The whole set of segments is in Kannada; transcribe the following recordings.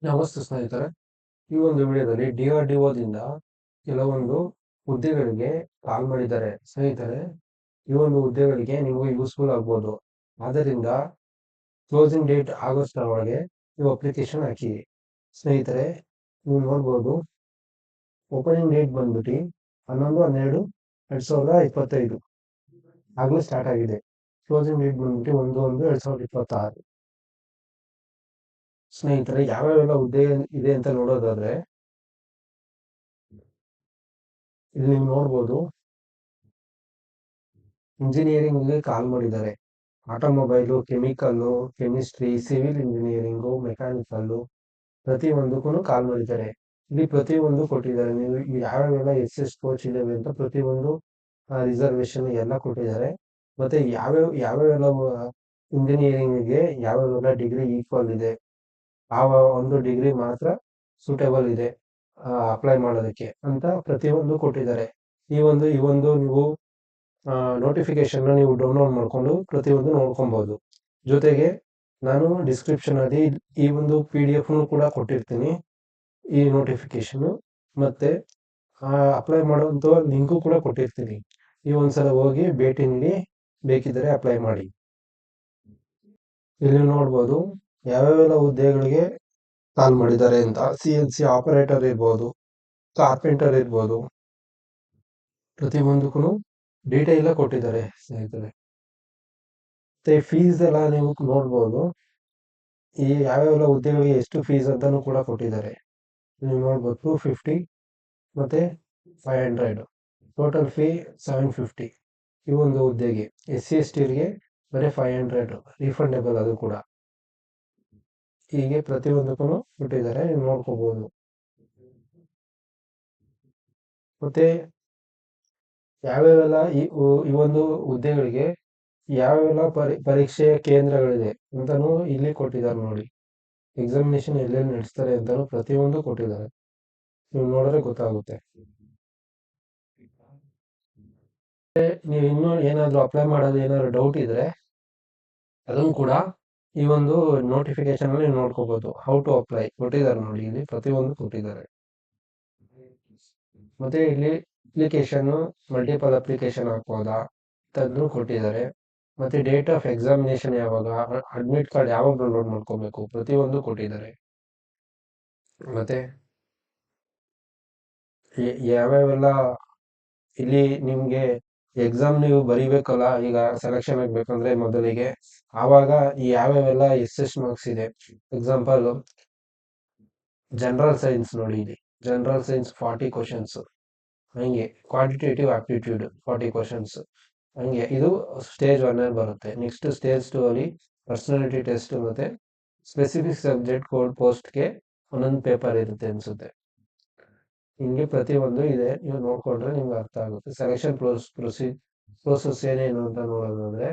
ನಮಸ್ತೆ ಸ್ನೇಹಿತರೆ. ಈ ಒಂದು ವಿಡಿಯೋದಲ್ಲಿ ಡಿಆರ್‌ಡಿಒದಿಂದ ಕೆಲವೊಂದು ಹುದ್ದೆಗಳಿಗೆ ಕಾಲ್ ಮಾಡಿದ್ದಾರೆ ಸ್ನೇಹಿತರೆ. ಈ ಒಂದು ಹುದ್ದೆಗಳಿಗೆ ನಿಮಗೆ ಯೂಸ್‌ಫುಲ್ ಆಗ್ಬೋದು. ಆದ್ದರಿಂದ ಕ್ಲೋಸಿಂಗ್ ಡೇಟ್ ಆಗಸ್ಟ್ ಒಳಗೆ ನೀವು ಅಪ್ಲಿಕೇಶನ್ ಹಾಕಿ. ಸ್ನೇಹಿತರೆ, ನೀವು ನೋಡ್ಬೋದು ಓಪನಿಂಗ್ ಡೇಟ್ ಬಂದ್ಬಿಟ್ಟು 11/12/2025 ಆಗಲೇ ಸ್ಟಾರ್ಟ್ ಆಗಿದೆ. ಕ್ಲೋಸಿಂಗ್ ಡೇಟ್ ಬಂದ್ಬಿಟ್ಟು 1/1/2026. ಸ್ನೇಹಿತರೆ, ಯಾವ್ಯಾವೆಲ್ಲ ಹುದ್ದೆ ಇದೆ ಅಂತ ನೋಡೋದಾದ್ರೆ ಇಲ್ಲಿ ನೀವು ನೋಡ್ಬೋದು ಇಂಜಿನಿಯರಿಂಗ್ಗೆ ಕಾಲ್ ಮಾಡಿದ್ದಾರೆ. Automobile, chemical, chemistry, civil engineering, mechanical ಪ್ರತಿಯೊಂದಕ್ಕೂ ಕಾಲ್ ಮಾಡಿದ್ದಾರೆ. ಇಲ್ಲಿ ಪ್ರತಿಯೊಂದು ಕೊಟ್ಟಿದ್ದಾರೆ. ನೀವು ಯಾವ್ಯಾವೆಲ್ಲ ಎಸ್ ಕೋಚ್ ಇದಾವೆ ಅಂತ ಪ್ರತಿಯೊಂದು ರಿಸರ್ವೇಶನ್ ಎಲ್ಲ ಕೊಟ್ಟಿದ್ದಾರೆ. ಮತ್ತೆ ಯಾವ್ಯಾವೆಲ್ಲ ಇಂಜಿನಿಯರಿಂಗ್ಗೆ ಯಾವ್ಯಾವೆಲ್ಲ ಡಿಗ್ರಿ ಈಕ್ವಲ್ ಇದೆ, ಆ ಒಂದು ಡಿಗ್ರಿ ಮಾತ್ರ ಸೂಟೇಬಲ್ ಇದೆ ಅಪ್ಲೈ ಮಾಡೋದಕ್ಕೆ ಅಂತ ಪ್ರತಿಯೊಂದು ಕೊಟ್ಟಿದ್ದಾರೆ. ಈ ಒಂದು ನೀವು ನೋಟಿಫಿಕೇಶನ್ ನೀವು ಡೌನ್ಲೋಡ್ ಮಾಡ್ಕೊಂಡು ಪ್ರತಿಯೊಂದು ನೋಡ್ಕೊಬಹುದು. ಜೊತೆಗೆ ನಾನು ಡಿಸ್ಕ್ರಿಪ್ಷನ್ ಅಲ್ಲಿ ಈ ಒಂದು PDF ಕೂಡ ಕೊಟ್ಟಿರ್ತೀನಿ, ಈ ನೋಟಿಫಿಕೇಶನ್ ಮತ್ತೆ ಅಪ್ಲೈ ಮಾಡುವಂತ ಲಿಂಕು ಕೂಡ ಕೊಟ್ಟಿರ್ತೀನಿ. ಈ ಒಂದ್ಸಲ ಹೋಗಿ ಭೇಟಿ ನೀಡಿ ಬೇಕಿದ್ರೆ ಅಪ್ಲೈ ಮಾಡಿ. ಇಲ್ಲಿ ನೋಡ್ಬೋದು ಯಾವ್ಯಾವೆಲ್ಲ ಹುದ್ದೆಗಳಿಗೆ ಕಾಲ್ ಮಾಡಿದ್ದಾರೆ ಅಂತ. CNC ಆಪರೇಟರ್ ಇರ್ಬೋದು, ಕಾರ್ಪೆಂಟರ್ ಇರ್ಬೋದು, ಪ್ರತಿಯೊಂದಕ್ಕೂ ಡೀಟೇಲ್ ಕೊಟ್ಟಿದ್ದಾರೆ ಸ್ನೇಹಿತರೆ. ಮತ್ತೆ ಫೀಸ್ ಎಲ್ಲ ನೀವು ನೋಡ್ಬೋದು. ಈ ಯಾವ್ಯಾವೆಲ್ಲ ಹುದ್ದೆಗಳಿಗೆ ಎಷ್ಟು ಫೀಸ್ ಅಂತಾನು ಕೂಡ ಕೊಟ್ಟಿದ್ದಾರೆ. ನೀವು ನೋಡ್ಬೋದು 250 ಮತ್ತೆ 500, ಟೋಟಲ್ ಫೀ 750 ಈ ಒಂದು ಹುದ್ದೆಗೆ. SC/STಗೆ ಬರೀ 500 ರೀಫಂಡೇಬಲ್, ಅದು ಕೂಡ. ಹೀಗೆ ಪ್ರತಿಯೊಂದಕ್ಕೂ ಕೊಟ್ಟಿದ್ದಾರೆ, ನೀವು ನೋಡ್ಕೋಬಹುದು. ಮತ್ತೆ ಯಾವ್ಯಾವೆಲ್ಲ ಈ ಒಂದು ಹುದ್ದೆಗಳಿಗೆ ಯಾವೆಲ್ಲ ಪರೀಕ್ಷೆಯ ಕೇಂದ್ರಗಳಿದೆ ಅಂತಾನು ಇಲ್ಲಿ ಕೊಟ್ಟಿದ್ದಾರೆ ನೋಡಿ. ಎಕ್ಸಾಮಿನೇಷನ್ ಎಲ್ಲೆಲ್ಲಿ ನಡೆಸ್ತಾರೆ ಅಂತಾನು ಪ್ರತಿಯೊಂದು ಕೊಟ್ಟಿದ್ದಾರೆ. ನೀವು ನೋಡಿದ್ರೆ ಗೊತ್ತಾಗುತ್ತೆ. ನೀವು ಇನ್ನೂ ಏನಾದ್ರು ಅಪ್ಲೈ ಮಾಡೋದು ಏನಾದ್ರು ಡೌಟ್ ಇದ್ರೆ ಅದನ್ನು ಕೂಡ ಈ ಒಂದು ನೋಟಿಫಿಕೇಶನ್ ಅಲ್ಲಿ ನೋಡ್ಕೋಬಹುದು. ಹೌ ಟು ಅಪ್ಲೈ ಕೊಟ್ಟಿದ್ದಾರೆ ನೋಡಿ, ಇಲ್ಲಿ ಪ್ರತಿಯೊಂದು ಕೊಟ್ಟಿದ್ದಾರೆ. ಮತ್ತೆ ಇಲ್ಲಿ ಅಪ್ಲಿಕೇಶನ್ ಮಲ್ಟಿಪಲ್ ಅಪ್ಲಿಕೇಶನ್ ಹಾಕ್ಬೋದಾ ಅಂತಂದು ಕೊಟ್ಟಿದ್ದಾರೆ. ಮತ್ತೆ ಡೇಟ್ ಆಫ್ ಎಕ್ಸಾಮಿನೇಷನ್ ಯಾವಾಗ, ಅಡ್ಮಿಟ್ ಕಾರ್ಡ್ ಯಾವಾಗ ಡೌನ್ಲೋಡ್ ಮಾಡ್ಕೋಬೇಕು ಪ್ರತಿಯೊಂದು ಕೊಟ್ಟಿದ್ದಾರೆ. ಮತ್ತೆ ಯಾವ್ಯಾವೆಲ್ಲ ಇಲ್ಲಿ ನಿಮ್ಗೆ ಎಕ್ಸಾಮ್ ನೀವು ಬರಿಬೇಕಲ್ಲ, ಈಗ ಸೆಲೆಕ್ಷನ್ ಆಗ್ಬೇಕಂದ್ರೆ ಮೊದಲಿಗೆ, ಆವಾಗ ಯಾವ್ಯಾವೆಲ್ಲ ಎಷ್ಟೆಷ್ಟು ಮಾರ್ಕ್ಸ್ ಇದೆ. ಎಕ್ಸಾಂಪಲ್ ಜನರಲ್ ಸೈನ್ಸ್ ನೋಡಿ, ಇಲ್ಲಿ ಜನರಲ್ ಸೈನ್ಸ್ 40 ಕ್ವಶನ್ಸ್, ಹಂಗೆ ಕ್ವಾಂಟಿಟೇಟಿವ್ ಆಪ್ಟಿಟ್ಯೂಡ್ 40 ಕ್ವಶನ್ಸ್, ಹಂಗೆ ಇದು ಸ್ಟೇಜ್ 1 ಅಲ್ಲಿ ಬರುತ್ತೆ. ನೆಕ್ಸ್ಟ್ ಸ್ಟೇಜ್ 2 ಅಲ್ಲಿ ಪರ್ಸನಾಲಿಟಿ ಟೆಸ್ಟ್ ಮತ್ತೆ ಸ್ಪೆಸಿಫಿಕ್ ಸಬ್ಜೆಕ್ಟ್ ಕೋಡ್ ಪೋಸ್ಟ್ಗೆ ಒಂದೊಂದು ಪೇಪರ್ ಇರುತ್ತೆ ಅನ್ಸುತ್ತೆ. ಹಿಂಗೆ ಪ್ರತಿಯೊಂದು ಇದೆ, ನೀವು ನೋಡ್ಕೊಂಡ್ರೆ ನಿಮ್ಗೆ ಅರ್ಥ ಆಗುತ್ತೆ. ಸೆಲೆಕ್ಷನ್ ಪ್ರೋಸೆಸ್ ಏನೇನು ಅಂತ ನೋಡೋದಾದ್ರೆ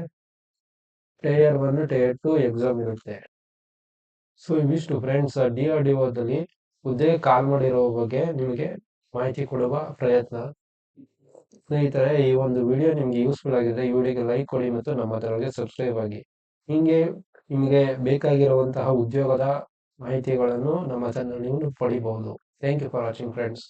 ಟೈರ್ 1 ಟೈರ್ 2 ಎಕ್ಸಾಮ್ ಇರುತ್ತೆ. ಸೊ ಇವಿಷ್ಟು ಫ್ರೆಂಡ್ಸ್, DRDOದಲ್ಲಿ ಹುದ್ದೆ ಕಾಲ್ ಮಾಡಿರೋ ಬಗ್ಗೆ ನಿಮಗೆ ಮಾಹಿತಿ ಕೊಡುವ ಪ್ರಯತ್ನ. ಸ್ನೇಹಿತರೆ, ಈ ಒಂದು ವಿಡಿಯೋ ನಿಮ್ಗೆ ಯೂಸ್ಫುಲ್ ಆಗಿದೆ, ಈ ವಿಡಿಯೋಗೆ ಲೈಕ್ ಕೊಡಿ ಮತ್ತು ನಮ್ಮ ಚಾನಲ್ಗೆ ಸಬ್ಸ್ಕ್ರೈಬ್ ಆಗಿ. ಹಿಂಗೆ ನಿಮಗೆ ಬೇಕಾಗಿರುವಂತಹ ಉದ್ಯೋಗದ ಮಾಹಿತಿಗಳನ್ನು ನಮ್ಮ ಚಾನಲ್ ನೀವು ಪಡಿಬಹುದು. Thank you for watching friends.